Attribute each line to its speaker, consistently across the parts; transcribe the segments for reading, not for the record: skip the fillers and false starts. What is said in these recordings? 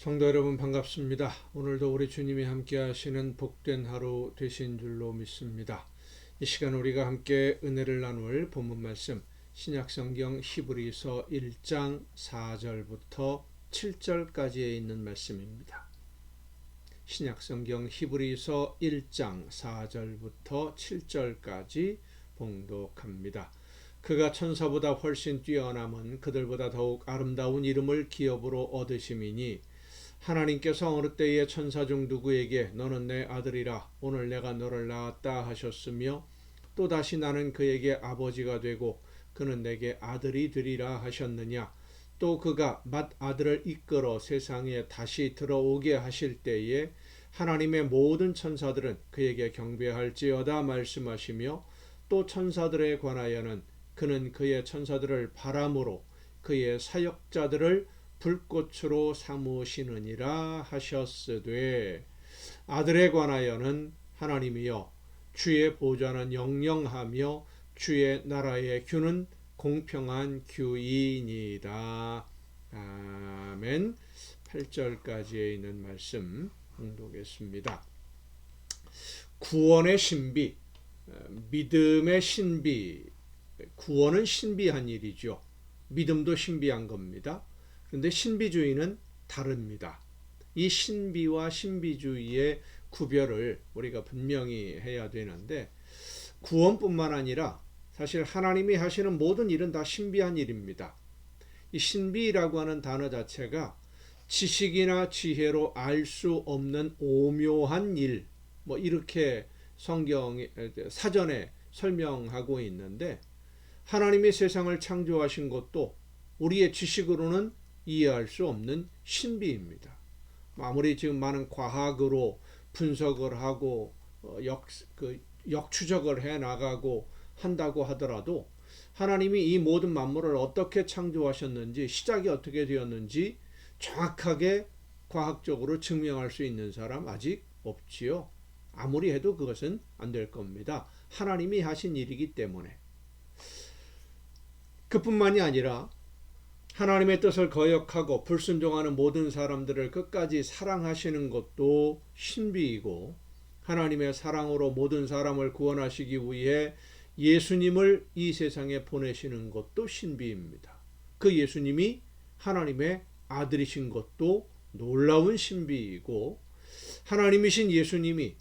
Speaker 1: 성도 여러분 반갑습니다. 오늘도 우리 주님이 함께 하시는 복된 하루 되신 줄로 믿습니다. 이 시간 우리가 함께 은혜를 나눌 본문 말씀 신약성경 히브리서 1장 4절부터 7절까지에 있는 말씀입니다. 신약성경 히브리서 1장 4절부터 7절까지 봉독합니다. 그가 천사보다 훨씬 뛰어남은 그들보다 더욱 아름다운 이름을 기업으로 얻으심이니 하나님께서 어느 때에 천사 중 누구에게 너는 내 아들이라 오늘 내가 너를 낳았다 하셨으며 또 다시 나는 그에게 아버지가 되고 그는 내게 아들이 되리라 하셨느냐. 또 그가 맏아들을 이끌어 세상에 다시 들어오게 하실 때에 하나님의 모든 천사들은 그에게 경배할지어다 말씀하시며 또 천사들에 관하여는 그는 그의 천사들을 바람으로 그의 사역자들을 불꽃으로 삼으시느니라 하셨으되 아들에 관하여는 하나님이여 주의 보좌는 영영하며 주의 나라의 규는 공평한 규이니이다. 아멘. 8절까지에 있는 말씀 봉독하겠습니다. 구원의 신비, 믿음의 신비, 구원은 신비한 일이죠. 믿음도 신비한 겁니다. 그런데 신비주의는 다릅니다. 이 신비와 신비주의의 구별을 우리가 분명히 해야 되는데 구원뿐만 아니라 사실 하나님이 하시는 모든 일은 다 신비한 일입니다. 이 신비라고 하는 단어 자체가 지식이나 지혜로 알 수 없는 오묘한 일, 이렇게 성경 사전에 설명하고 있는데 하나님이 세상을 창조하신 것도 우리의 지식으로는 이해할 수 없는 신비입니다. 아무리 지금 많은 과학으로 분석을 하고 역추적을 해 나가고 한다고 하더라도 하나님이 이 모든 만물을 어떻게 창조하셨는지 시작이 어떻게 되었는지 정확하게 과학적으로 증명할 수 있는 사람 아직 없지요. 아무리 해도 그것은 안 될 겁니다. 하나님이 하신 일이기 때문에. 그뿐만이 아니라 하나님의 뜻을 거역하고 불순종하는 모든 사람들을 끝까지 사랑하시는 것도 신비이고 하나님의 사랑으로 모든 사람을 구원하시기 위해 예수님을 이 세상에 보내시는 것도 신비입니다. 그 예수님이 하나님의 아들이신 것도 놀라운 신비이고 하나님이신 예수님이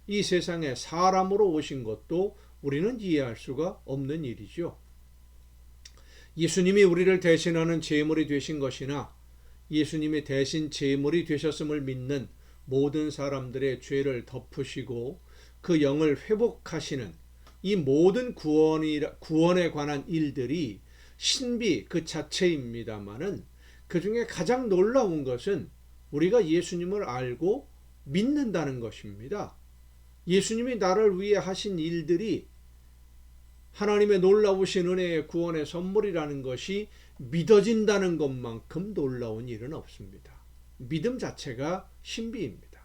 Speaker 1: 이 세상에 사람으로 오신 것도 우리는 이해할 수가 없는 일이죠. 예수님이 우리를 대신하는 제물이 되신 것이나 예수님이 대신 제물이 되셨음을 믿는 모든 사람들의 죄를 덮으시고 그 영을 회복하시는 이 모든 구원에 관한 일들이 신비 그 자체입니다마는 그 중에 가장 놀라운 것은 우리가 예수님을 알고 믿는다는 것입니다. 예수님이 나를 위해 하신 일들이 하나님의 놀라우신 은혜의 구원의 선물이라는 것이 믿어진다는 것만큼 놀라운 일은 없습니다. 믿음 자체가 신비입니다.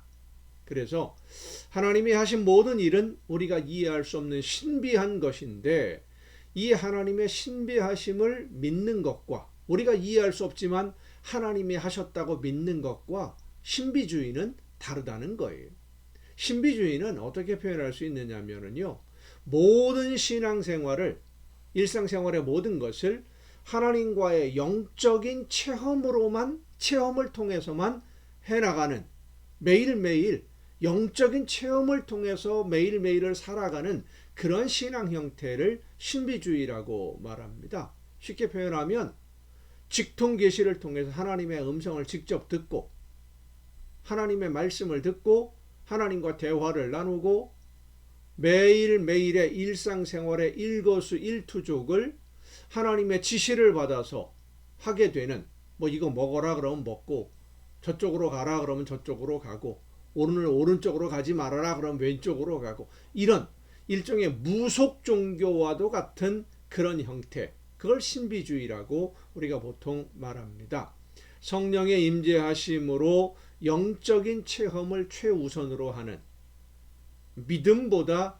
Speaker 1: 그래서 하나님이 하신 모든 일은 우리가 이해할 수 없는 신비한 것인데 이 하나님의 신비하심을 믿는 것과 우리가 이해할 수 없지만 하나님이 하셨다고 믿는 것과 신비주의는 다르다는 거예요. 신비주의는 어떻게 표현할 수 있느냐면요. 모든 신앙생활을 일상생활의 모든 것을 하나님과의 영적인 체험을 통해서만 해나가는 매일매일 영적인 체험을 통해서 매일매일을 살아가는 그런 신앙 형태를 신비주의라고 말합니다. 쉽게 표현하면 직통계시를 통해서 하나님의 음성을 직접 듣고 하나님의 말씀을 듣고 하나님과 대화를 나누고 매일매일의 일상생활의 일거수일투족을 하나님의 지시를 받아서 하게 되는 이거 먹어라 그러면 먹고 저쪽으로 가라 그러면 저쪽으로 가고 오늘 오른쪽으로 가지 말아라 그러면 왼쪽으로 가고 이런 일종의 무속 종교와도 같은 그런 형태 그걸 신비주의라고 우리가 보통 말합니다. 성령의 임재하심으로 영적인 체험을 최우선으로 하는 믿음보다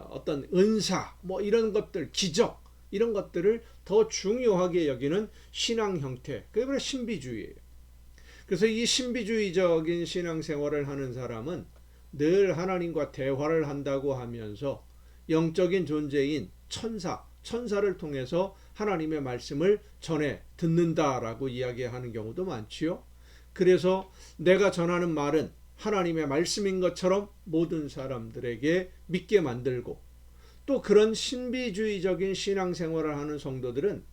Speaker 1: 어떤 은사 이런 것들 기적 이런 것들을 더 중요하게 여기는 신앙 형태 그게 바로 신비주의예요. 그래서 이 신비주의적인 신앙생활을 하는 사람은 늘 하나님과 대화를 한다고 하면서 영적인 존재인 천사를 통해서 하나님의 말씀을 전해 듣는다라고 이야기하는 경우도 많지요. 그래서 내가 전하는 말은 하나님의 말씀인 것처럼 모든 사람들에게 믿게 만들고, 또 그런 신비주의적인 신앙생활을 하는 성도들은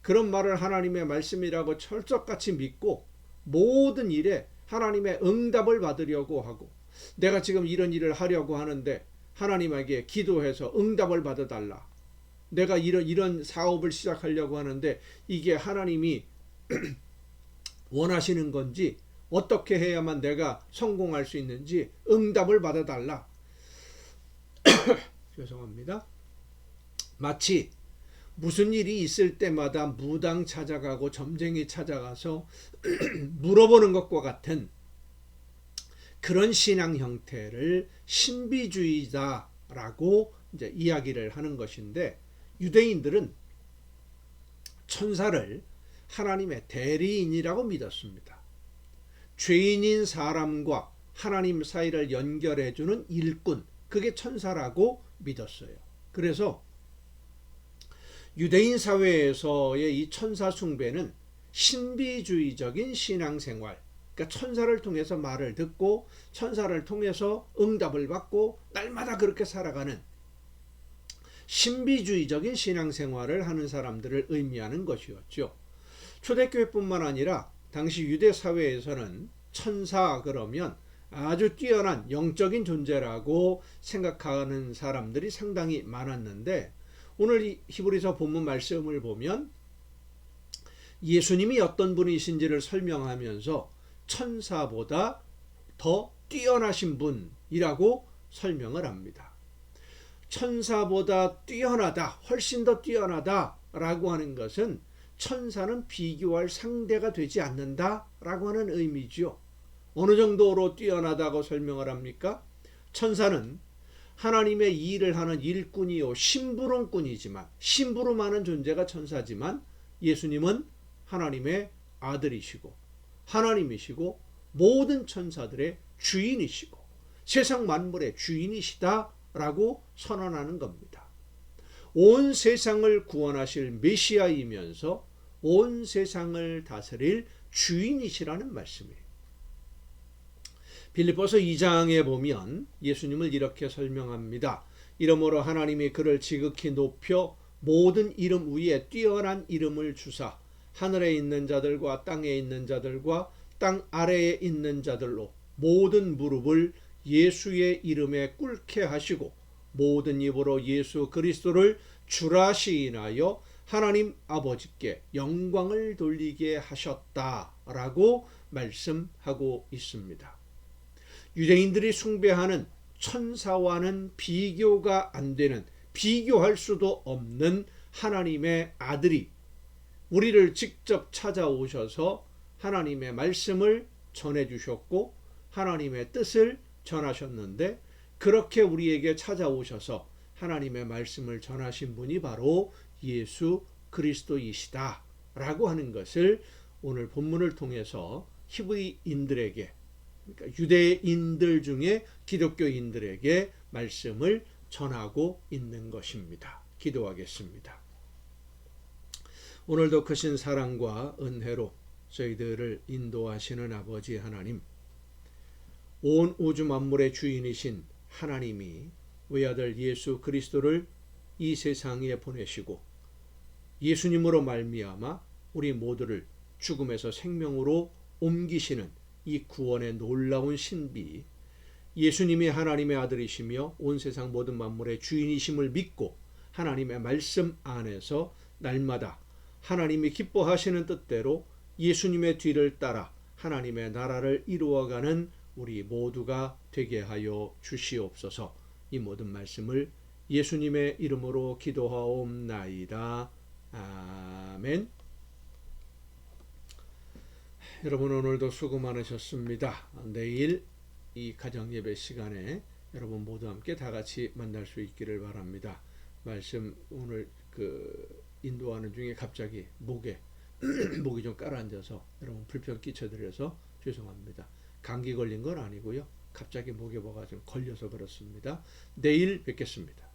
Speaker 1: 그런 말을 하나님의 말씀이라고 철석같이 믿고 모든 일에 하나님의 응답을 받으려고 하고, 내가 지금 이런 일을 하려고 하는데 하나님에게 기도해서 응답을 받아달라. 내가 이런 사업을 시작하려고 하는데 이게 하나님이 원하시는 건지, 어떻게 해야만 내가 성공할 수 있는지 응답을 받아달라. 죄송합니다. 마치 무슨 일이 있을 때마다 무당 찾아가고 점쟁이 찾아가서 물어보는 것과 같은 그런 신앙 형태를 신비주의자라고 이제 이야기를 하는 것인데, 유대인들은 천사를 하나님의 대리인이라고 믿었습니다. 죄인인 사람과 하나님 사이를 연결해주는 일꾼, 그게 천사라고 믿었어요. 그래서 유대인 사회에서의 이 천사 숭배는 신비주의적인 신앙생활, 그러니까 천사를 통해서 말을 듣고 천사를 통해서 응답을 받고 날마다 그렇게 살아가는 신비주의적인 신앙생활을 하는 사람들을 의미하는 것이었죠. 초대교회뿐만 아니라 당시 유대 사회에서는 천사 그러면 아주 뛰어난 영적인 존재라고 생각하는 사람들이 상당히 많았는데, 오늘 이 히브리서 본문 말씀을 보면 예수님이 어떤 분이신지를 설명하면서 천사보다 더 뛰어나신 분이라고 설명을 합니다. 천사보다 뛰어나다, 훨씬 더 뛰어나다라고 하는 것은 천사는 비교할 상대가 되지 않는다라고 하는 의미죠. 어느 정도로 뛰어나다고 설명을 합니까? 천사는 하나님의 일을 하는 일꾼이요 심부름꾼이지만, 심부름하는 존재가 천사지만, 예수님은 하나님의 아들이시고 하나님이시고 모든 천사들의 주인이시고 세상 만물의 주인이시다라고 선언하는 겁니다. 온 세상을 구원하실 메시아이면서 온 세상을 다스릴 주인이시라는 말씀이에요. 빌립보서 2장에 보면 예수님을 이렇게 설명합니다. 이러므로 하나님이 그를 지극히 높여 모든 이름 위에 뛰어난 이름을 주사 하늘에 있는 자들과 땅에 있는 자들과 땅 아래에 있는 자들로 모든 무릎을 예수의 이름에 꿇게 하시고 모든 입으로 예수 그리스도를 주라 시인하여 하나님 아버지께 영광을 돌리게 하셨다라고 말씀하고 있습니다. 유대인들이 숭배하는 천사와는 비교가 안 되는, 비교할 수도 없는 하나님의 아들이 우리를 직접 찾아오셔서 하나님의 말씀을 전해주셨고 하나님의 뜻을 전하셨는데, 그렇게 우리에게 찾아오셔서 하나님의 말씀을 전하신 분이 바로 예수 그리스도이시다 라고 하는 것을 오늘 본문을 통해서 히브리인들에게, 그러니까 유대인들 중에 기독교인들에게 말씀을 전하고 있는 것입니다. 기도하겠습니다. 오늘도 크신 사랑과 은혜로 저희들을 인도하시는 아버지 하나님, 온 우주 만물의 주인이신 하나님이 외아들 예수 그리스도를 이 세상에 보내시고 예수님으로 말미암아 우리 모두를 죽음에서 생명으로 옮기시는 이 구원의 놀라운 신비, 예수님이 하나님의 아들이시며 온 세상 모든 만물의 주인이심을 믿고 하나님의 말씀 안에서 날마다 하나님이 기뻐하시는 뜻대로 예수님의 뒤를 따라 하나님의 나라를 이루어가는 우리 모두가 되게 하여 주시옵소서. 이 모든 말씀을 예수님의 이름으로 기도하옵나이다. 아멘. 여러분 오늘도 수고 많으셨습니다. 내일 이 가정예배 시간에 여러분 모두 함께 다 같이 만날 수 있기를 바랍니다. 말씀 오늘 인도하는 중에 갑자기 목에 목이 좀 깔아앉아서 여러분 불편 끼쳐드려서 죄송합니다. 감기 걸린 건 아니고요. 갑자기 목에 뭐가 좀 걸려서 그렇습니다. 내일 뵙겠습니다.